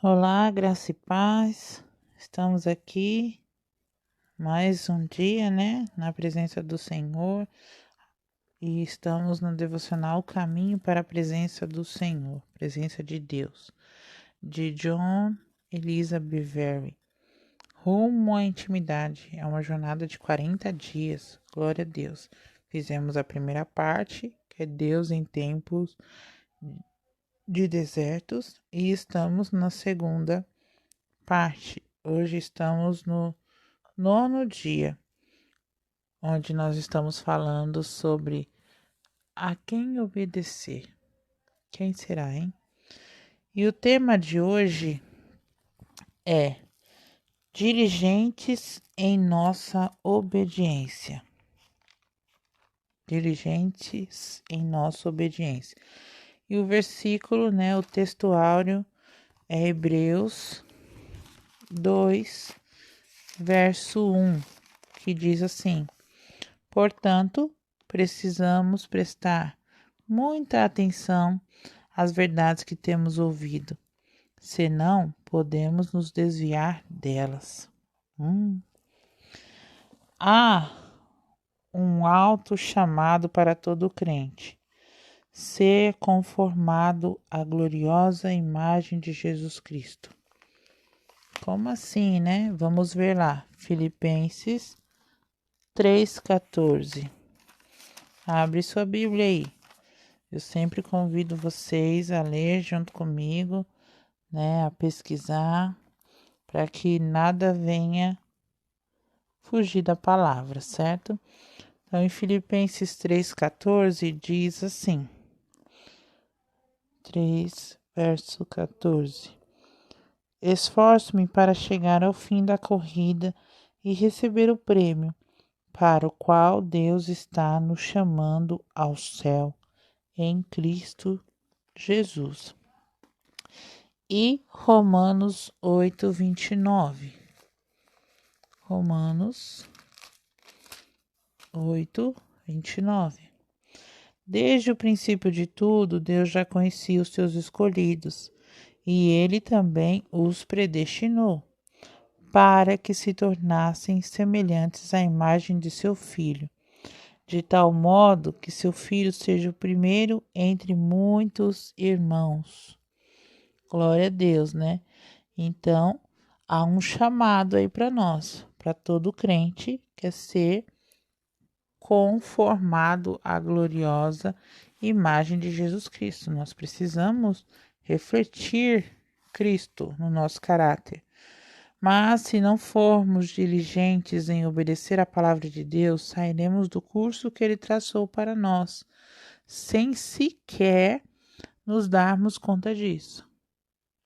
Olá, graça e paz. Estamos aqui mais um dia, na presença do Senhor e estamos no devocional Caminho para a Presença do Senhor, presença de Deus, de John Elisa Bevere. Rumo à intimidade é uma jornada de 40 dias. Glória a Deus. Fizemos a primeira parte, que é Deus em tempos de desertos, e estamos na segunda parte. Hoje estamos no 9º dia, onde nós estamos falando sobre a quem obedecer. Quem será, hein? E o tema de hoje é diligentes em nossa obediência. Diligentes em nossa obediência. E o versículo, o textuário é Hebreus 2, verso 1, que diz assim: portanto, precisamos prestar muita atenção às verdades que temos ouvido, senão podemos nos desviar delas. Há um alto chamado para todo crente: ser conformado à gloriosa imagem de Jesus Cristo. Como assim, Vamos ver lá, Filipenses 3,14. Abre sua Bíblia aí. Eu sempre convido vocês a ler junto comigo, a pesquisar, para que nada venha fugir da palavra, certo? Então, em Filipenses 3,14 diz assim, 3, verso 14: esforço-me para chegar ao fim da corrida e receber o prêmio, para o qual Deus está nos chamando ao céu, em Cristo Jesus. E Romanos 8:29. Romanos 8:29. Desde o princípio de tudo, Deus já conhecia os seus escolhidos, e Ele também os predestinou, para que se tornassem semelhantes à imagem de seu Filho, de tal modo que seu Filho seja o primeiro entre muitos irmãos. Glória a Deus, Então, há um chamado aí para nós, para todo crente, que é ser conformado à gloriosa imagem de Jesus Cristo. Nós precisamos refletir Cristo no nosso caráter. Mas se não formos diligentes em obedecer à palavra de Deus, sairemos do curso que Ele traçou para nós, sem sequer nos darmos conta disso.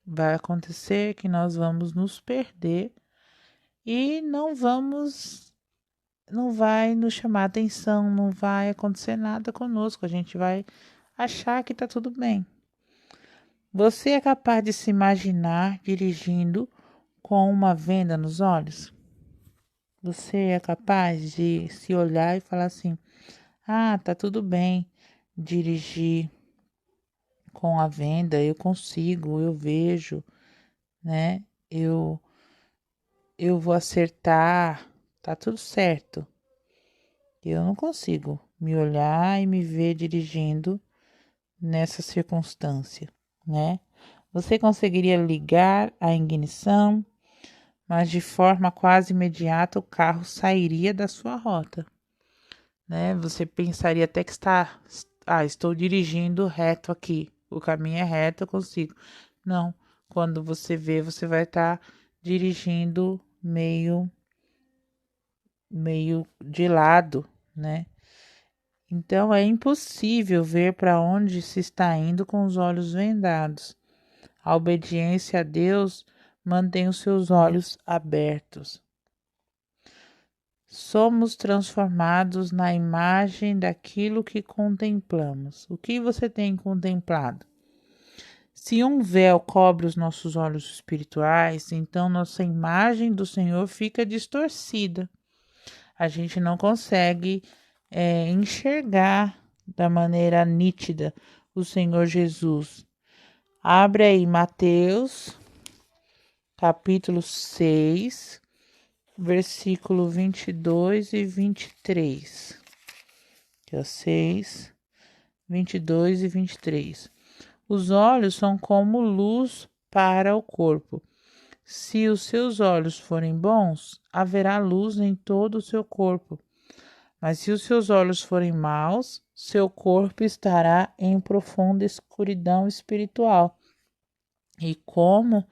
Vai acontecer que nós vamos nos perder e não vai nos chamar atenção, não vai acontecer nada conosco, a gente vai achar que está tudo bem. Você é capaz de se imaginar dirigindo com uma venda nos olhos? Você é capaz de se olhar e falar assim: tá tudo bem dirigir com a venda, eu consigo, eu vejo, eu vou acertar, tá tudo certo. Eu não consigo me olhar e me ver dirigindo nessa circunstância, Você conseguiria ligar a ignição, mas de forma quase imediata o carro sairia da sua rota, Você pensaria até que estou dirigindo reto aqui, o caminho é reto, eu consigo. Não, quando você vê, você vai estar dirigindo meio de lado, Então é impossível ver para onde se está indo com os olhos vendados. A obediência a Deus mantém os seus olhos abertos. Somos transformados na imagem daquilo que contemplamos. O que você tem contemplado? Se um véu cobre os nossos olhos espirituais, então nossa imagem do Senhor fica distorcida. A gente não consegue enxergar da maneira nítida o Senhor Jesus. Abre aí Mateus capítulo 6, versículo 22 e 23. Aqui, ó, 6, 22 e 23. Os olhos são como luz para o corpo. Se os seus olhos forem bons, haverá luz em todo o seu corpo. Mas se os seus olhos forem maus, seu corpo estará em profunda escuridão espiritual. E como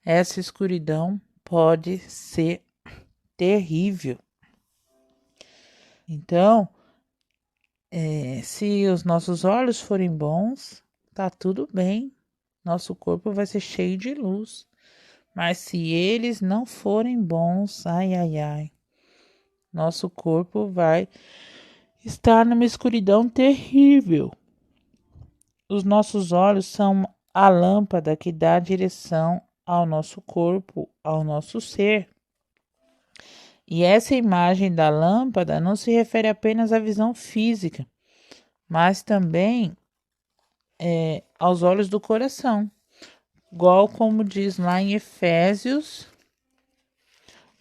essa escuridão pode ser terrível. Então, se os nossos olhos forem bons, tá tudo bem. Nosso corpo vai ser cheio de luz. Mas se eles não forem bons, ai, ai, ai, nosso corpo vai estar numa escuridão terrível. Os nossos olhos são a lâmpada que dá direção ao nosso corpo, ao nosso ser. E essa imagem da lâmpada não se refere apenas à visão física, mas também aos olhos do coração. Igual como diz lá em Efésios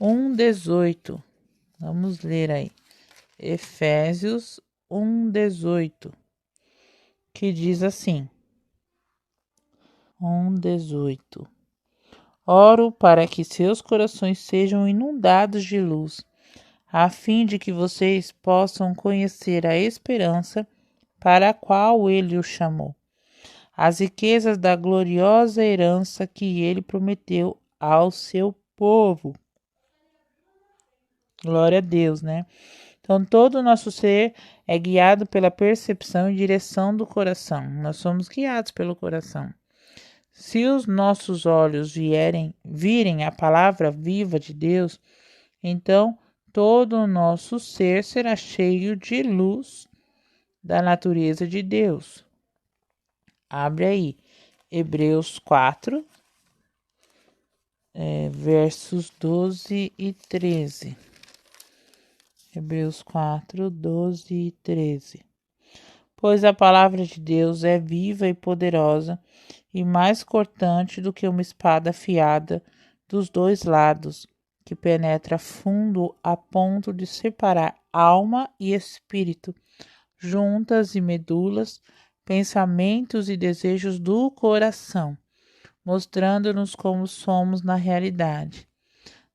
1:18. Vamos ler aí. Efésios 1:18, que diz assim: 1:18. Oro para que seus corações sejam inundados de luz, a fim de que vocês possam conhecer a esperança para a qual ele os chamou, as riquezas da gloriosa herança que ele prometeu ao seu povo. Glória a Deus, né? Então, todo o nosso ser é guiado pela percepção e direção do coração. Nós somos guiados pelo coração. Se os nossos olhos virem a palavra viva de Deus, então todo o nosso ser será cheio de luz da natureza de Deus. Abre aí, Hebreus 4, versos 12 e 13. Hebreus 4, 12 e 13. Pois a palavra de Deus é viva e poderosa e mais cortante do que uma espada afiada dos dois lados, que penetra fundo a ponto de separar alma e espírito, juntas e medulas, pensamentos e desejos do coração, mostrando-nos como somos na realidade.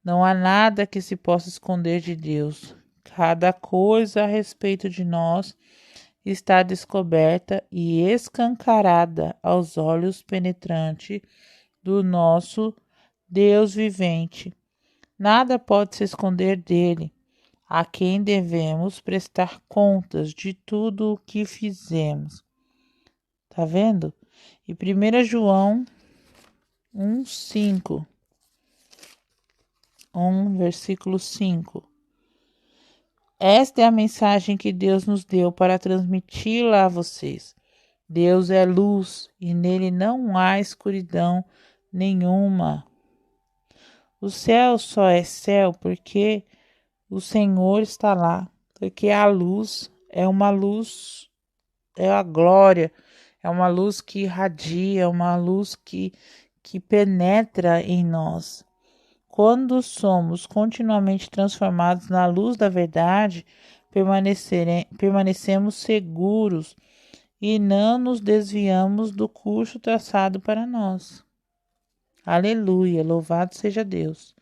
Não há nada que se possa esconder de Deus. Cada coisa a respeito de nós está descoberta e escancarada aos olhos penetrantes do nosso Deus vivente. Nada pode se esconder dele, a quem devemos prestar contas de tudo o que fizemos. Tá vendo? E 1 João 1:5. 1, versículo 5. Esta é a mensagem que Deus nos deu para transmiti-la a vocês. Deus é luz e nele não há escuridão nenhuma. O céu só é céu porque o Senhor está lá, porque a luz, é a glória, é uma luz que irradia, uma luz que penetra em nós. Quando somos continuamente transformados na luz da verdade, permanecemos seguros e não nos desviamos do curso traçado para nós. Aleluia, louvado seja Deus.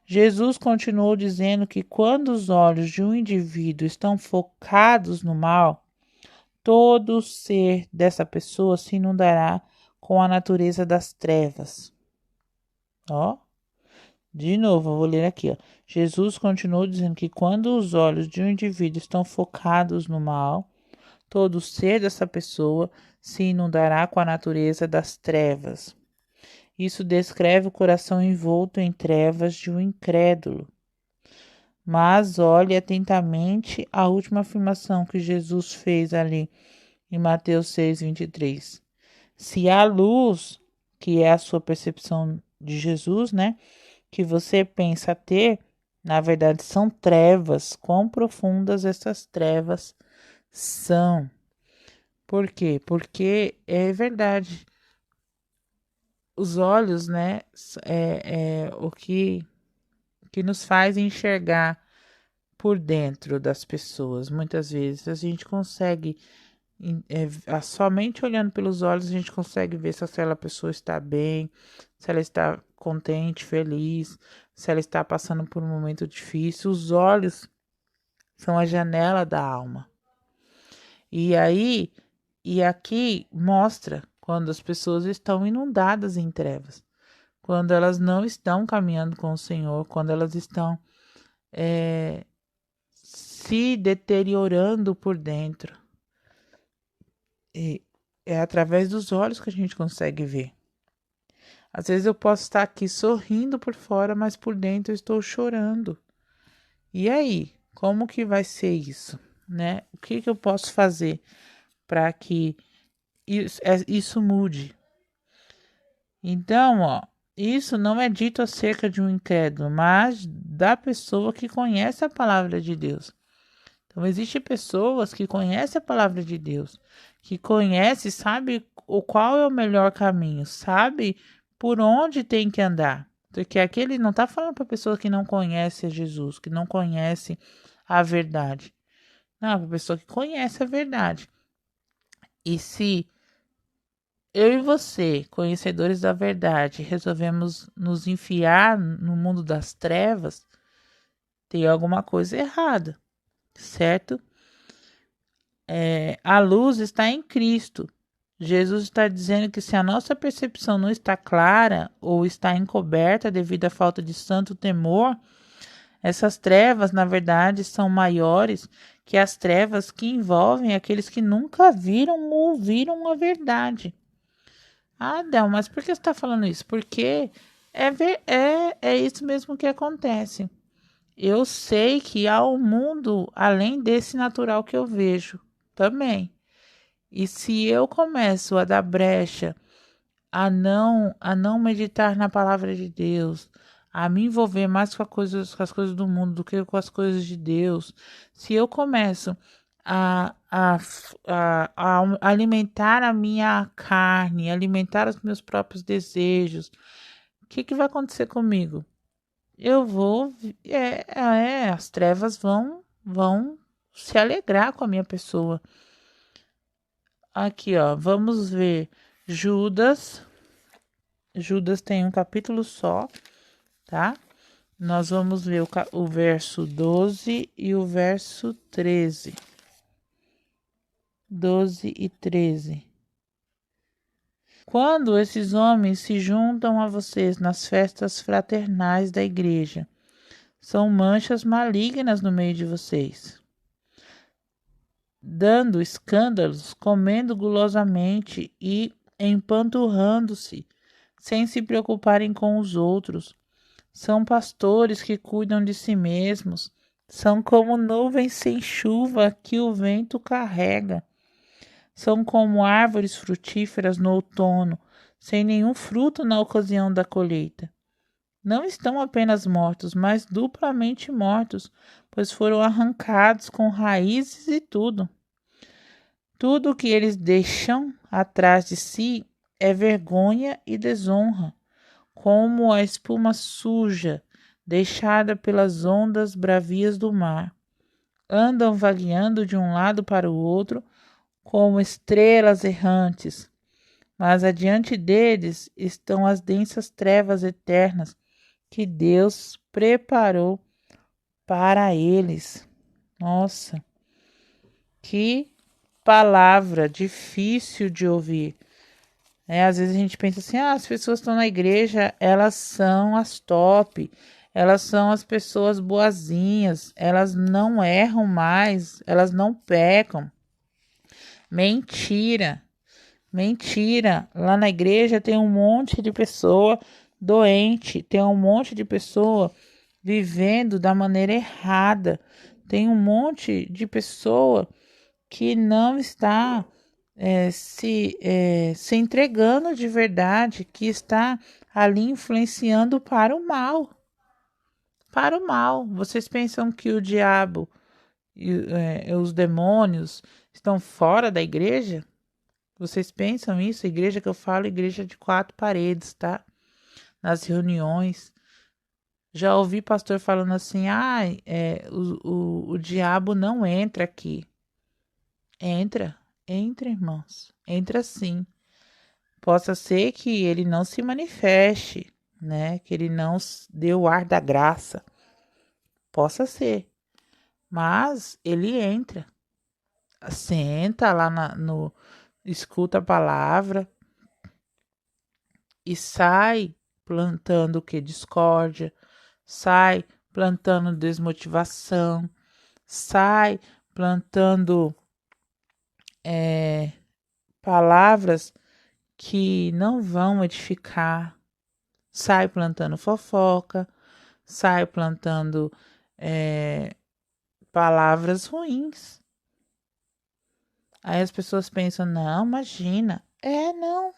Jesus continuou dizendo que quando os olhos de um indivíduo estão focados no mal, todo o ser dessa pessoa se inundará com a natureza das trevas. Ó, de novo, eu vou ler aqui. Ó. Jesus continuou dizendo que quando os olhos de um indivíduo estão focados no mal, todo o ser dessa pessoa se inundará com a natureza das trevas. Isso descreve o coração envolto em trevas de um incrédulo. Mas olhe atentamente a última afirmação que Jesus fez ali em Mateus 6:23. Se a luz, que é a sua percepção de Jesus, né, que você pensa ter, na verdade são trevas, quão profundas essas trevas são. Por quê? Porque é verdade. os olhos, né, é o que nos faz enxergar por dentro das pessoas. Muitas vezes a gente consegue, somente olhando pelos olhos, a gente consegue ver se aquela pessoa está bem, se ela está contente, feliz, se ela está passando por um momento difícil. Os olhos são a janela da alma. E aí, e aqui mostra quando as pessoas estão inundadas em trevas, quando elas não estão caminhando com o Senhor, quando elas estão se deteriorando por dentro. E é através dos olhos que a gente consegue ver. Às vezes eu posso estar aqui sorrindo por fora, mas por dentro eu estou chorando. E aí, como que vai ser isso, né? O que eu posso fazer para que isso mude? Então, ó, isso não é dito acerca de um incrédulo, mas da pessoa que conhece a palavra de Deus. Então, existem pessoas que conhecem a palavra de Deus, que conhece, sabe qual é o melhor caminho, sabe por onde tem que andar. Porque aqui ele não está falando para pessoa que não conhece a Jesus, que não conhece a verdade. Não, para pessoa que conhece a verdade. E se eu e você, conhecedores da verdade, resolvemos nos enfiar no mundo das trevas, tem alguma coisa errada, certo? A luz está em Cristo. Jesus está dizendo que se a nossa percepção não está clara ou está encoberta devido à falta de santo temor, essas trevas, na verdade, são maiores que as trevas que envolvem aqueles que nunca viram ou ouviram a verdade. Ah, Del, mas por que você está falando isso? Porque é isso mesmo que acontece. Eu sei que há um mundo além desse natural que eu vejo também. E se eu começo a dar brecha, a não meditar na palavra de Deus, a me envolver mais com as coisas do mundo do que com as coisas de Deus, se eu começo a alimentar a minha carne, alimentar os meus próprios desejos, o que vai acontecer comigo? Eu vou, as trevas vão se alegrar com a minha pessoa. Aqui, ó, vamos ver Judas. Judas tem um capítulo só, tá? Nós vamos ver o verso 12 e o verso 13. 12 e 13. Quando esses homens se juntam a vocês nas festas fraternais da igreja, são manchas malignas no meio de vocês, dando escândalos, comendo gulosamente e empanturrando-se, sem se preocuparem com os outros. São pastores que cuidam de si mesmos, são como nuvens sem chuva que o vento carrega. São como árvores frutíferas no outono, sem nenhum fruto na ocasião da colheita. Não estão apenas mortos, mas duplamente mortos, pois foram arrancados com raízes e tudo. Tudo o que eles deixam atrás de si é vergonha e desonra, como a espuma suja deixada pelas ondas bravias do mar. Andam vagueando de um lado para o outro, como estrelas errantes, mas adiante deles estão as densas trevas eternas que Deus preparou para eles. Nossa, que palavra difícil de ouvir. Às vezes a gente pensa assim, as pessoas estão na igreja, elas são as top, elas são as pessoas boazinhas, elas não erram mais, elas não pecam. Mentira, mentira. Lá na igreja tem um monte de pessoa doente, tem um monte de pessoa vivendo da maneira errada, tem um monte de pessoa que não está se entregando de verdade, que está ali influenciando para o mal. Para o mal. Vocês pensam que o diabo e os demônios estão fora da igreja? Vocês pensam isso? Igreja que eu falo, igreja de 4 paredes, tá? Nas reuniões. Já ouvi pastor falando assim, o diabo não entra aqui. Entra, irmãos. Entra sim. Possa ser que ele não se manifeste, né? Que ele não dê o ar da graça. Possa ser. Mas ele entra. Senta lá no... Escuta a palavra e sai plantando o que? Discórdia. Sai plantando desmotivação. Sai plantando palavras que não vão edificar. Sai plantando fofoca, sai plantando palavras ruins. Aí as pessoas pensam, não, imagina. Não.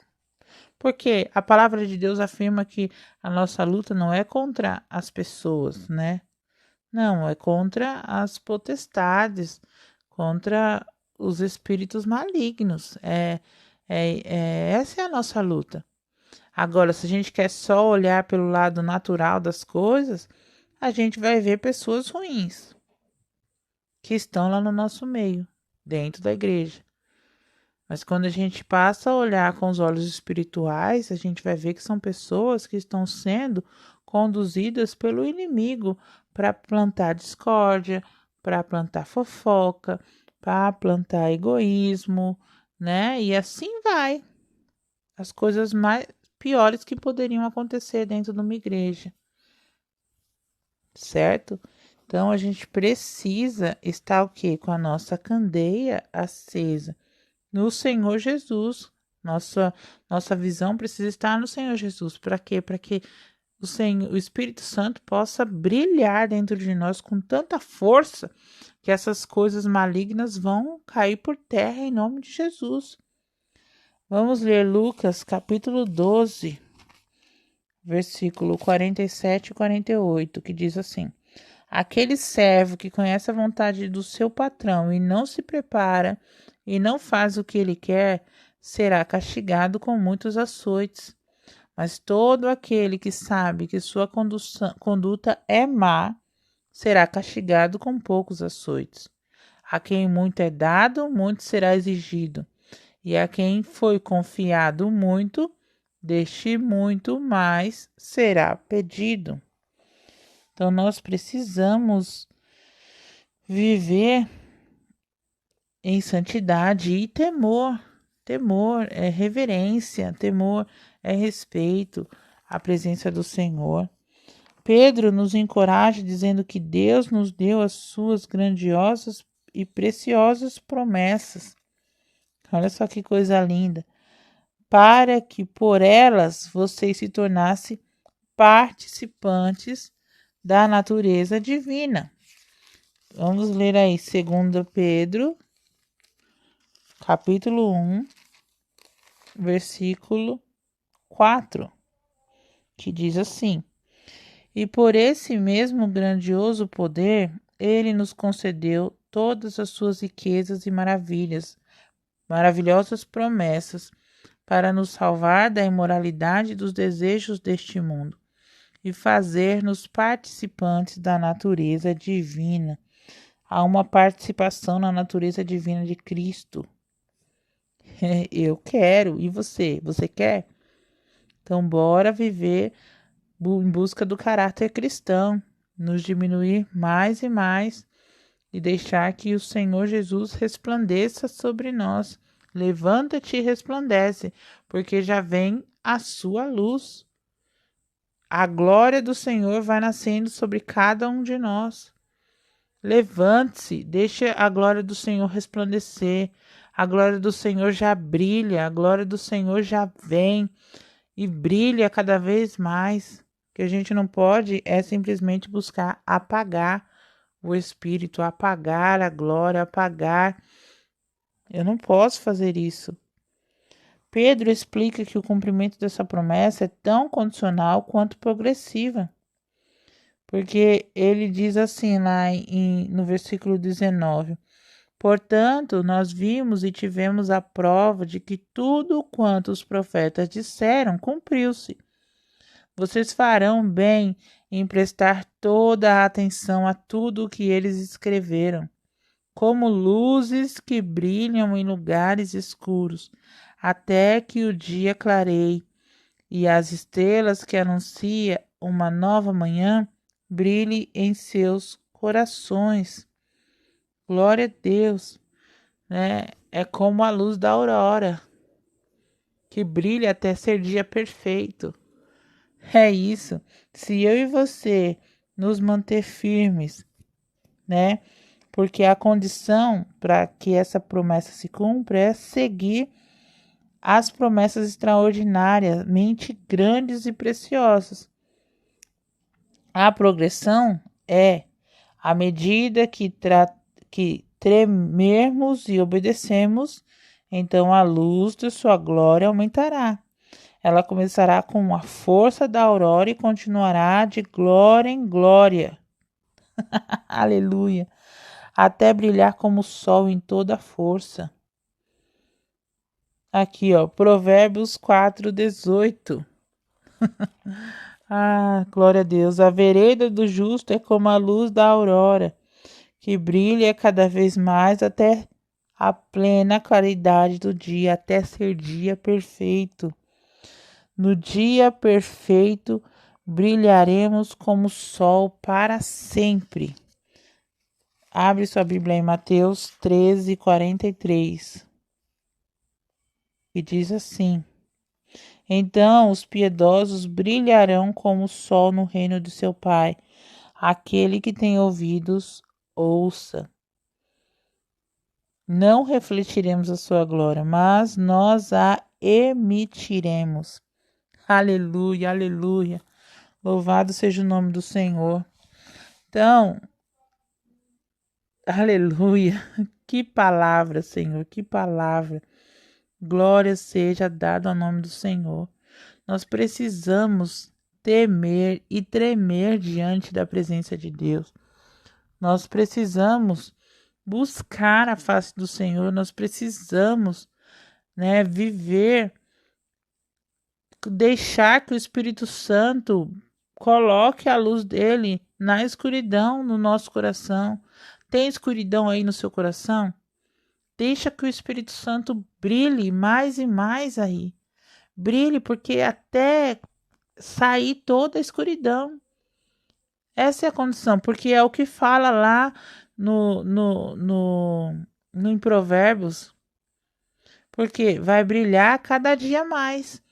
Porque a palavra de Deus afirma que a nossa luta não é contra as pessoas, né? Não, é contra as potestades, contra os espíritos malignos. Essa é a nossa luta. Agora, se a gente quer só olhar pelo lado natural das coisas, a gente vai ver pessoas ruins que estão lá no nosso meio, dentro da igreja. Mas quando a gente passa a olhar com os olhos espirituais, a gente vai ver que são pessoas que estão sendo conduzidas pelo inimigo para plantar discórdia, para plantar fofoca, para plantar egoísmo, né? E assim vai. As coisas mais piores que poderiam acontecer dentro de uma igreja, certo? Então a gente precisa estar o quê? Com a nossa candeia acesa no Senhor Jesus. Nossa visão precisa estar no Senhor Jesus. Para quê? Para que o Espírito Santo possa brilhar dentro de nós com tanta força que essas coisas malignas vão cair por terra em nome de Jesus. Vamos ler Lucas capítulo 12, versículo 47 e 48, que diz assim: Aquele servo que conhece a vontade do seu patrão e não se prepara e não faz o que ele quer, será castigado com muitos açoites. Mas todo aquele que sabe que sua conduta é má, será castigado com poucos açoites. A quem muito é dado, muito será exigido. E a quem foi confiado muito, deste muito mais será pedido. Então, nós precisamos viver em santidade e temor. Temor é reverência, temor é respeito à presença do Senhor. Pedro nos encoraja dizendo que Deus nos deu as suas grandiosas e preciosas promessas. Olha só que coisa linda. Para que por elas vocês se tornassem participantes da natureza divina. Vamos ler aí 2 Pedro, capítulo 1, versículo 4, que diz assim: E por esse mesmo grandioso poder, ele nos concedeu todas as suas riquezas e maravilhosas promessas, para nos salvar da imoralidade dos desejos deste mundo e fazer-nos participantes da natureza divina. Há uma participação na natureza divina de Cristo. Eu quero. E você? Você quer? Então, bora viver em busca do caráter cristão, nos diminuir mais e mais e deixar que o Senhor Jesus resplandeça sobre nós. Levanta-te e resplandece, porque já vem a sua luz. A glória do Senhor vai nascendo sobre cada um de nós. Levante-se, deixe a glória do Senhor resplandecer. A glória do Senhor já brilha, a glória do Senhor já vem e brilha cada vez mais. O que a gente não pode é simplesmente buscar apagar o Espírito, apagar a glória, apagar. Eu não posso fazer isso. Pedro explica que o cumprimento dessa promessa é tão condicional quanto progressiva. Porque ele diz assim lá no versículo 19: Portanto, nós vimos e tivemos a prova de que tudo quanto os profetas disseram cumpriu-se. Vocês farão bem em prestar toda a atenção a tudo o que eles escreveram, como luzes que brilham em lugares escuros, até que o dia clareie e as estrelas que anunciam uma nova manhã brilhem em seus corações. Glória a Deus, né? É como a luz da aurora, que brilha até ser dia perfeito. É isso. Se eu e você nos manter firmes, né? Porque a condição para que essa promessa se cumpra é seguir as promessas extraordinariamente grandes e preciosas. A progressão é à medida que tremermos e obedecemos, então a luz de sua glória aumentará. Ela começará com a força da aurora e continuará de glória em glória. Aleluia! Até brilhar como o sol em toda a força. Aqui, ó, Provérbios 4:18. Glória a Deus. A vereda do justo é como a luz da aurora, que brilha cada vez mais até a plena claridade do dia, até ser dia perfeito. No dia perfeito, brilharemos como o sol para sempre. Abre sua Bíblia em Mateus 13:43. E diz assim: Então os piedosos brilharão como o sol no reino de seu Pai. Aquele que tem ouvidos, ouça. Não refletiremos a sua glória, mas nós a emitiremos. Aleluia, aleluia. Louvado seja o nome do Senhor. Então, aleluia. Que palavra, Senhor, que palavra. Glória seja dada ao nome do Senhor. Nós precisamos temer e tremer diante da presença de Deus. Nós precisamos buscar a face do Senhor. Nós precisamos, viver, deixar que o Espírito Santo coloque a luz dele na escuridão no nosso coração. Tem escuridão aí no seu coração? Deixa que o Espírito Santo brilhe mais e mais aí. Brilhe, porque até sair toda a escuridão. Essa é a condição, porque é o que fala lá em Provérbios. Porque vai brilhar cada dia mais.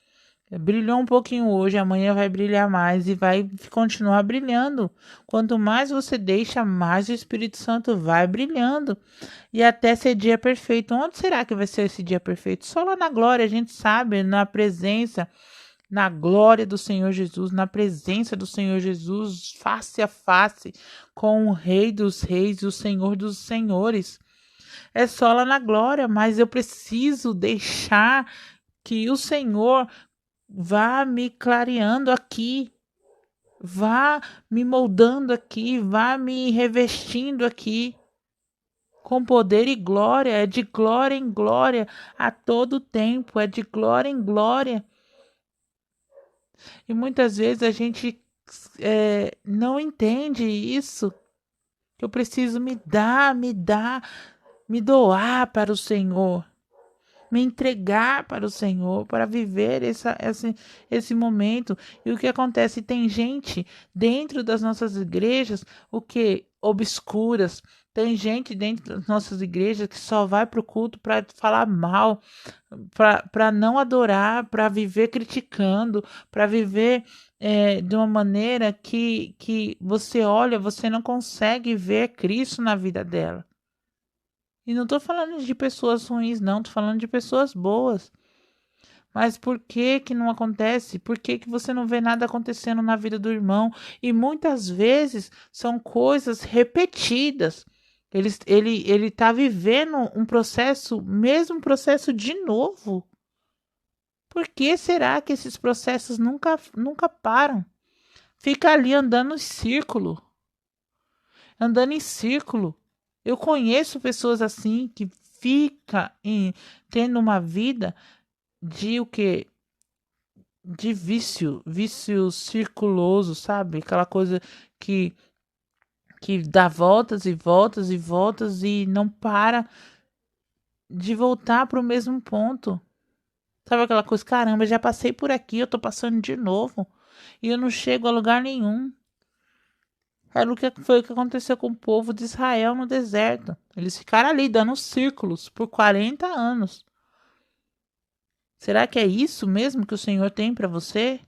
Brilhou um pouquinho hoje, amanhã vai brilhar mais e vai continuar brilhando. Quanto mais você deixa, mais o Espírito Santo vai brilhando. E até ser dia perfeito. Onde será que vai ser esse dia perfeito? Só lá na glória, a gente sabe, na presença, na glória do Senhor Jesus, na presença do Senhor Jesus, face a face, com o Rei dos Reis e o Senhor dos Senhores. É só lá na glória, mas eu preciso deixar que o Senhor vá me clareando aqui, vá me moldando aqui, vá me revestindo aqui com poder e glória. É de glória em glória a todo tempo, é de glória em glória. E muitas vezes a gente não entende isso, que eu preciso me doar para o Senhor, me entregar para o Senhor, para viver esse momento. E o que acontece? Tem gente dentro das nossas igrejas, obscuras. Tem gente dentro das nossas igrejas que só vai para o culto para falar mal, para não adorar, para viver criticando, para viver de uma maneira que você olha, você não consegue ver Cristo na vida dela. E não estou falando de pessoas ruins, não. Estou falando de pessoas boas. Mas por que não acontece? Por que você não vê nada acontecendo na vida do irmão? E muitas vezes são coisas repetidas. Ele está vivendo um processo, mesmo processo de novo. Por que será que esses processos nunca param? Fica ali andando em círculo. Andando em círculo. Eu conheço pessoas assim que tendo uma vida de o quê? De vício circuloso, sabe? Aquela coisa que, que dá voltas e voltas e voltas e não para de voltar para o mesmo ponto. Sabe aquela coisa, caramba, já passei por aqui, eu tô passando de novo e eu não chego a lugar nenhum. Era o que foi o que aconteceu com o povo de Israel no deserto. Eles ficaram ali dando círculos por 40 anos. Será que é isso mesmo que o Senhor tem para você?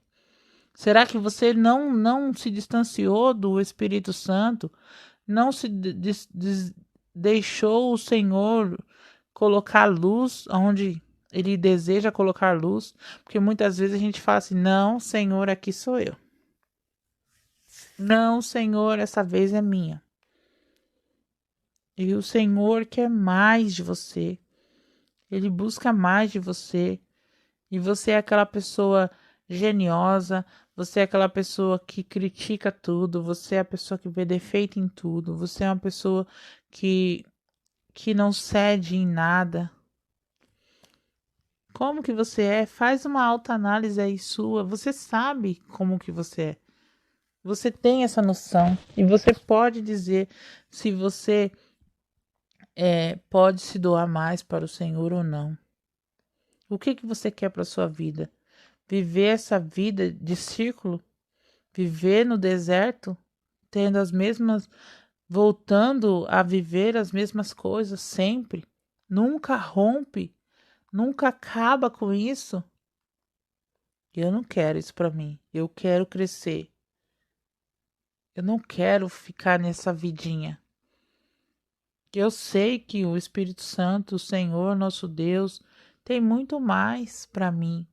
Será que você não se distanciou do Espírito Santo? Não se deixou o Senhor colocar luz onde Ele deseja colocar luz? Porque muitas vezes a gente fala assim: não, Senhor, aqui sou eu. Não, Senhor, essa vez é minha. E o Senhor quer mais de você. Ele busca mais de você. E você é aquela pessoa geniosa, você é aquela pessoa que critica tudo, você é a pessoa que vê defeito em tudo, você é uma pessoa que, que não cede em nada. Como que você é? Faz uma autoanálise aí sua. Você sabe como que você é. Você tem essa noção e você pode dizer se você pode se doar mais para o Senhor ou não. O que que você quer para sua vida? Viver essa vida de círculo? Viver no deserto, tendo as mesmas, voltando a viver as mesmas coisas sempre? Nunca rompe, nunca acaba com isso? Eu não quero isso para mim. Eu quero crescer. Eu não quero ficar nessa vidinha. Eu sei que o Espírito Santo, o Senhor, nosso Deus, tem muito mais para mim.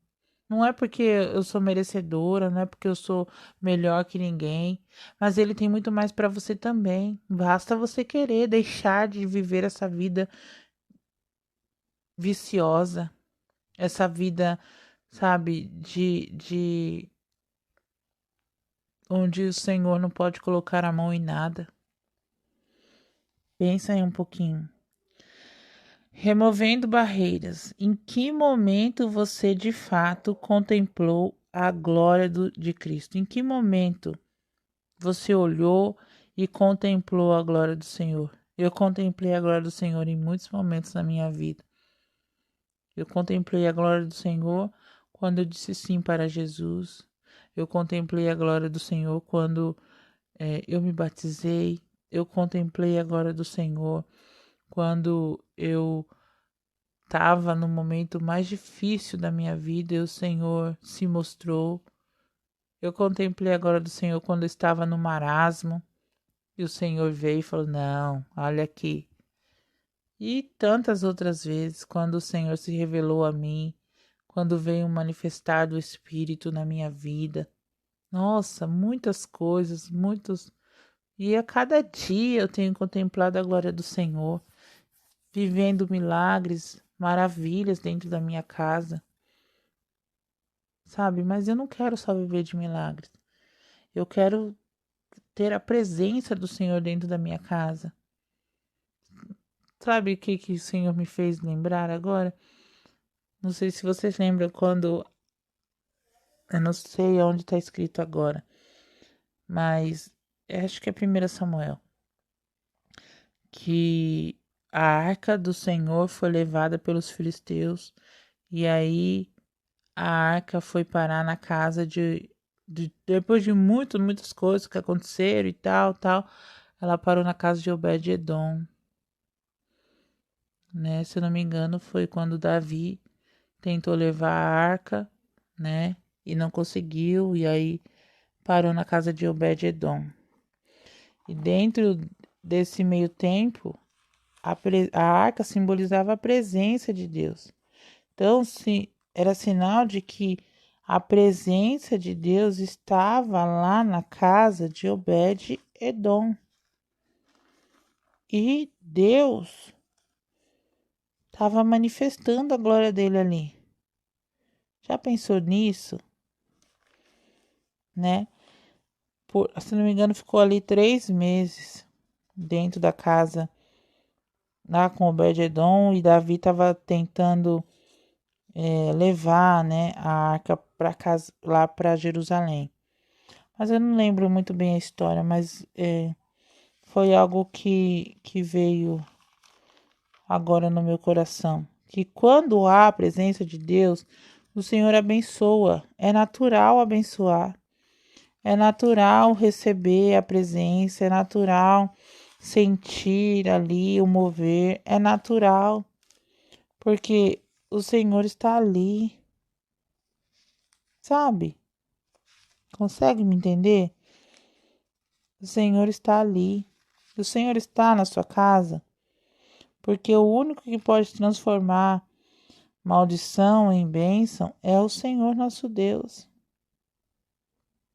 Não é porque eu sou merecedora, não é porque eu sou melhor que ninguém, mas ele tem muito mais para você também. Basta você querer deixar de viver essa vida viciosa, essa vida, sabe, de onde o Senhor não pode colocar a mão em nada. Pensa aí um pouquinho. Removendo barreiras. Em que momento você de fato contemplou a glória de Cristo? Em que momento você olhou e contemplou a glória do Senhor? Eu contemplei a glória do Senhor em muitos momentos da minha vida. Eu contemplei a glória do Senhor quando eu disse sim para Jesus. Eu contemplei a glória do Senhor quando eu me batizei. Eu contemplei a glória do Senhor quando eu estava no momento mais difícil da minha vida e o Senhor se mostrou. Eu contemplei a glória do Senhor quando eu estava no marasmo e o Senhor veio e falou: não, olha aqui. E tantas outras vezes, quando o Senhor se revelou a mim, quando veio manifestar do Espírito na minha vida. Nossa, muitas coisas, muitos. E a cada dia eu tenho contemplado a glória do Senhor, vivendo milagres, maravilhas dentro da minha casa, sabe? Mas eu não quero só viver de milagres. Eu quero ter a presença do Senhor dentro da minha casa. Sabe o que o Senhor me fez lembrar agora? Não sei se vocês lembram quando. Eu não sei onde está escrito agora, mas acho que é 1 Samuel. Que a arca do Senhor foi levada pelos filisteus e aí a arca foi parar na casa depois de muitas coisas que aconteceram e tal, ela parou na casa de Obed-edom, né? Se eu não me engano, foi quando Davi tentou levar a arca, né? E não conseguiu, e aí parou na casa de Obed-edom. E dentro desse meio tempo, a arca simbolizava a presença de Deus. Então, era sinal de que a presença de Deus estava lá na casa de Obed-edom. E Deus estava manifestando a glória dele ali. Já pensou nisso? Né? Se não me engano, ficou ali 3 meses dentro da casa lá com Obed-edom, e Davi estava tentando levar, né, a arca para casa, lá para Jerusalém. Mas eu não lembro muito bem a história, mas foi algo que veio agora no meu coração. Que quando há a presença de Deus, o Senhor abençoa. É natural abençoar. É natural receber a presença. É natural sentir ali o mover. É natural. Porque o Senhor está ali. Sabe? Consegue me entender? O Senhor está ali. O Senhor está na sua casa. Porque o único que pode transformar maldição em bênção é o Senhor nosso Deus.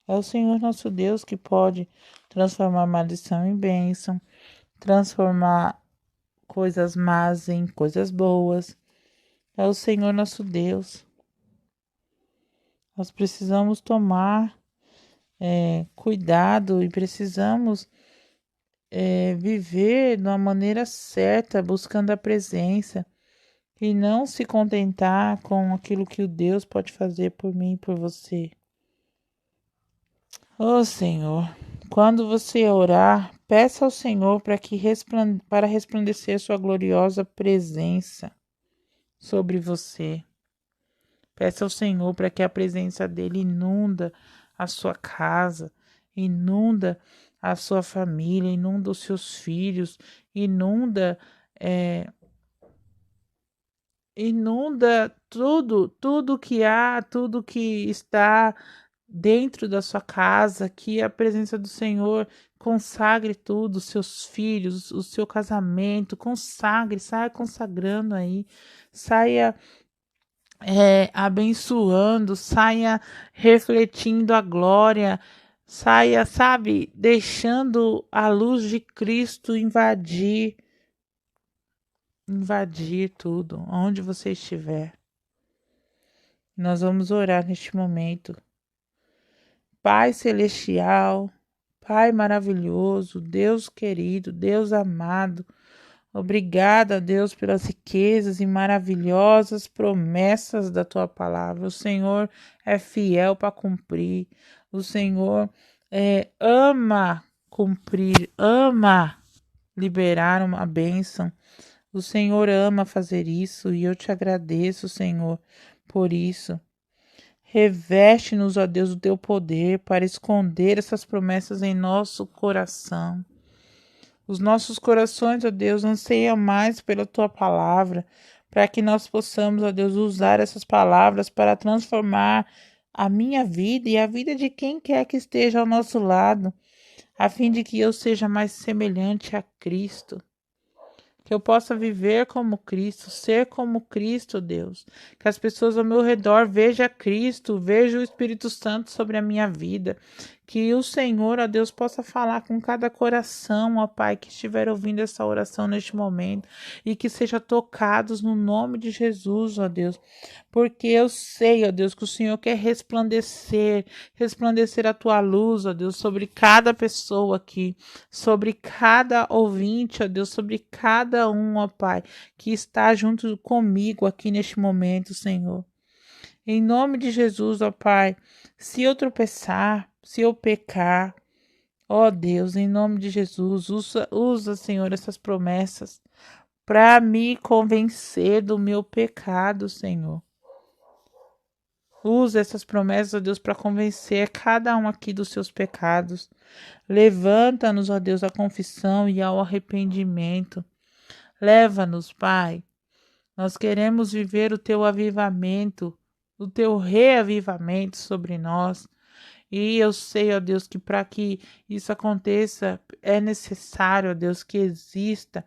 É o Senhor nosso Deus que pode transformar maldição em bênção, transformar coisas más em coisas boas. É o Senhor nosso Deus. Nós precisamos tomar cuidado e precisamos viver de uma maneira certa, buscando a presença. E não se contentar com aquilo que o Deus pode fazer por mim e por você. Ô Senhor, quando você orar, peça ao Senhor para resplandecer sua gloriosa presença sobre você. Peça ao Senhor para que a presença dele inunda a sua casa, inunda a sua família, inunda os seus filhos, inunda tudo que há, tudo que está dentro da sua casa, que a presença do Senhor consagre tudo, os seus filhos, o seu casamento, consagre, saia consagrando aí, saia abençoando, saia refletindo a glória, saia, sabe, deixando a luz de Cristo invadir tudo, onde você estiver. Nós vamos orar neste momento. Pai celestial, Pai maravilhoso, Deus querido, Deus amado, obrigada, Deus, pelas riquezas e maravilhosas promessas da tua palavra. O Senhor é fiel para cumprir. O Senhor ama cumprir, ama liberar uma bênção. O Senhor ama fazer isso e eu te agradeço, Senhor, por isso. Reveste-nos, ó Deus, do teu poder para esconder essas promessas em nosso coração. Os nossos corações, ó Deus, anseiam mais pela tua palavra, para que nós possamos, ó Deus, usar essas palavras para transformar a minha vida e a vida de quem quer que esteja ao nosso lado, a fim de que eu seja mais semelhante a Cristo. Que eu possa viver como Cristo, ser como Cristo, Deus. Que as pessoas ao meu redor vejam Cristo, vejam o Espírito Santo sobre a minha vida. Que o Senhor, ó Deus, possa falar com cada coração, ó Pai, que estiver ouvindo essa oração neste momento. E que seja tocados no nome de Jesus, ó Deus. Porque eu sei, ó Deus, que o Senhor quer resplandecer a tua luz, ó Deus, sobre cada pessoa aqui, sobre cada ouvinte, ó Deus, sobre cada um, ó Pai, que está junto comigo aqui neste momento, Senhor. Em nome de Jesus, ó Pai, se eu tropeçar, se eu pecar, ó Deus, em nome de Jesus, usa, Senhor, essas promessas para me convencer do meu pecado, Senhor. Usa essas promessas, ó Deus, para convencer cada um aqui dos seus pecados. Levanta-nos, ó Deus, à confissão e ao arrependimento. Leva-nos, Pai. Nós queremos viver o teu avivamento, o teu reavivamento sobre nós. E eu sei, ó Deus, que para que isso aconteça, é necessário, ó Deus, que exista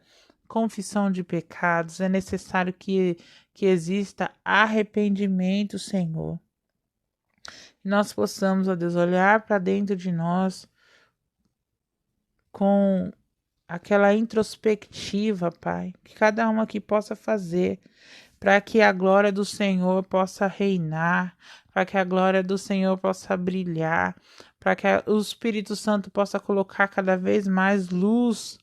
confissão de pecados, é necessário que exista arrependimento, Senhor. Que nós possamos, ó Deus, olhar para dentro de nós com aquela introspectiva, Pai, que cada um aqui possa fazer, para que a glória do Senhor possa reinar, para que a glória do Senhor possa brilhar, para que o Espírito Santo possa colocar cada vez mais luz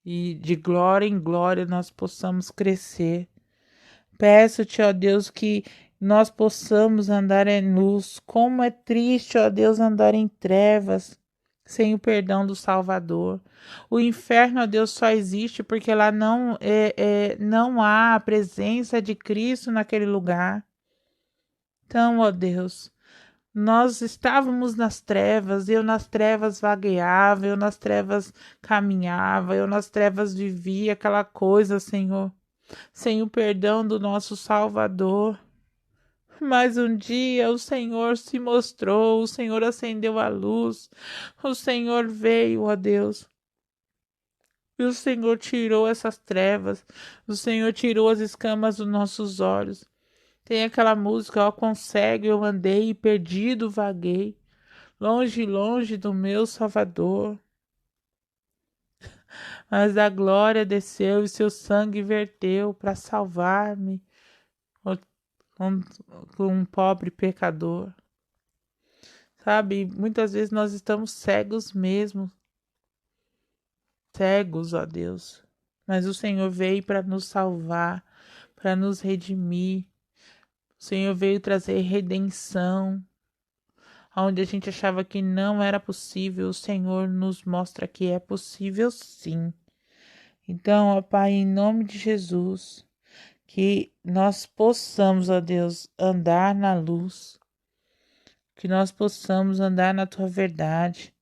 e de glória em glória nós possamos crescer. Peço-te, ó Deus, que nós possamos andar em luz. Como é triste, ó Deus, andar em trevas, sem o perdão do Salvador. O inferno, ó Deus, só existe porque lá não há a presença de Cristo naquele lugar. Então, ó Deus, nós estávamos nas trevas, eu nas trevas vagueava, eu nas trevas caminhava, eu nas trevas vivia aquela coisa, Senhor, sem o perdão do nosso Salvador. Mas um dia o Senhor se mostrou, o Senhor acendeu a luz, o Senhor veio, ó Deus. E o Senhor tirou essas trevas, o Senhor tirou as escamas dos nossos olhos. Tem aquela música, ó, quão cego eu andei e perdido vaguei, longe, longe do meu Salvador. Mas a glória desceu e seu sangue verteu para salvar-me, um pobre pecador. Sabe, muitas vezes nós estamos cegos mesmo, cegos, ó Deus. Mas o Senhor veio para nos salvar, para nos redimir. O Senhor veio trazer redenção. Onde a gente achava que não era possível, o Senhor nos mostra que é possível sim. Então, ó Pai, em nome de Jesus, que nós possamos, ó Deus, andar na luz, que nós possamos andar na Tua verdade,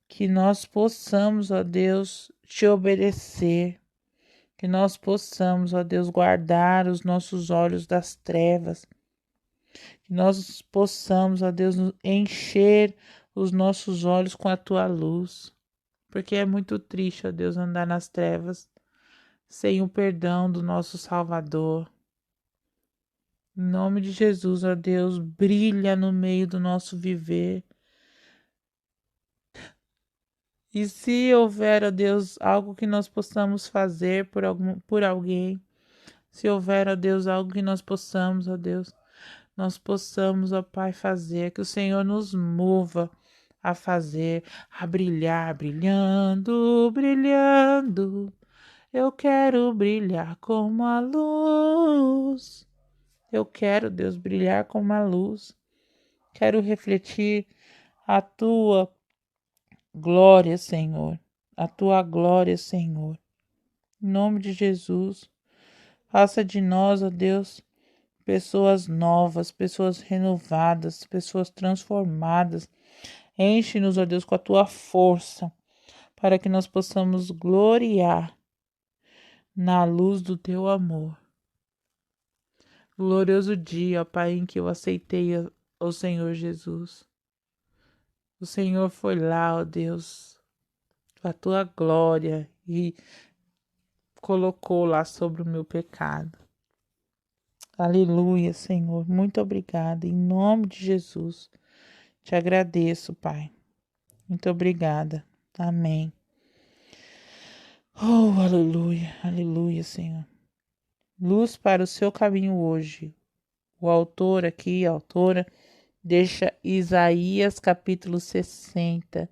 que nós possamos, ó Deus, Te obedecer, que nós possamos, ó Deus, guardar os nossos olhos das trevas, que nós possamos, ó Deus, encher os nossos olhos com a Tua luz, porque é muito triste, ó Deus, andar nas trevas, sem o perdão do nosso Salvador. Em nome de Jesus, ó Deus, brilha no meio do nosso viver. E se houver, ó Deus, algo que nós possamos fazer por alguém, se houver, ó Deus, algo que nós possamos, ó Deus, nós possamos, ó Pai, fazer, que o Senhor nos mova a fazer, a brilhar, brilhando, brilhando. Eu quero brilhar como a luz. Eu quero, Deus, brilhar como a luz. Quero refletir a Tua glória, Senhor. A Tua glória, Senhor. Em nome de Jesus, faça de nós, ó Deus, pessoas novas, pessoas renovadas, pessoas transformadas. Enche-nos, ó Deus, com a Tua força, para que nós possamos gloriar na luz do Teu amor. Glorioso dia, ó Pai, em que eu aceitei o Senhor Jesus. O Senhor foi lá, ó Deus, com a Tua glória e colocou lá sobre o meu pecado. Aleluia, Senhor. Muito obrigada. Em nome de Jesus, te agradeço, Pai. Muito obrigada. Amém. Oh, aleluia, aleluia, Senhor. Luz para o seu caminho hoje. O autor aqui, a autora, deixa Isaías capítulo 60.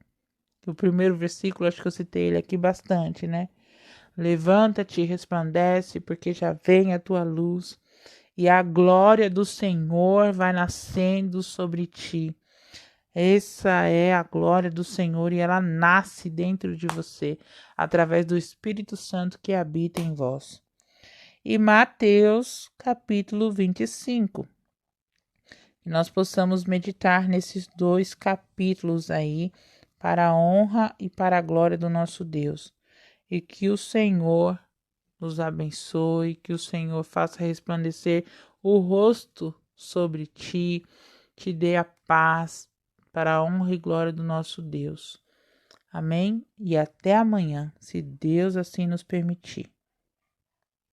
O primeiro versículo, acho que eu citei ele aqui bastante, né? Levanta-te e resplandece, porque já vem a tua luz, e a glória do Senhor vai nascendo sobre ti. Essa é a glória do Senhor e ela nasce dentro de você, através do Espírito Santo que habita em vós. E Mateus, capítulo 25. Que nós possamos meditar nesses 2 capítulos aí, para a honra e para a glória do nosso Deus. E que o Senhor nos abençoe, que o Senhor faça resplandecer o rosto sobre ti, te dê a paz, para a honra e glória do nosso Deus. Amém? E até amanhã, se Deus assim nos permitir.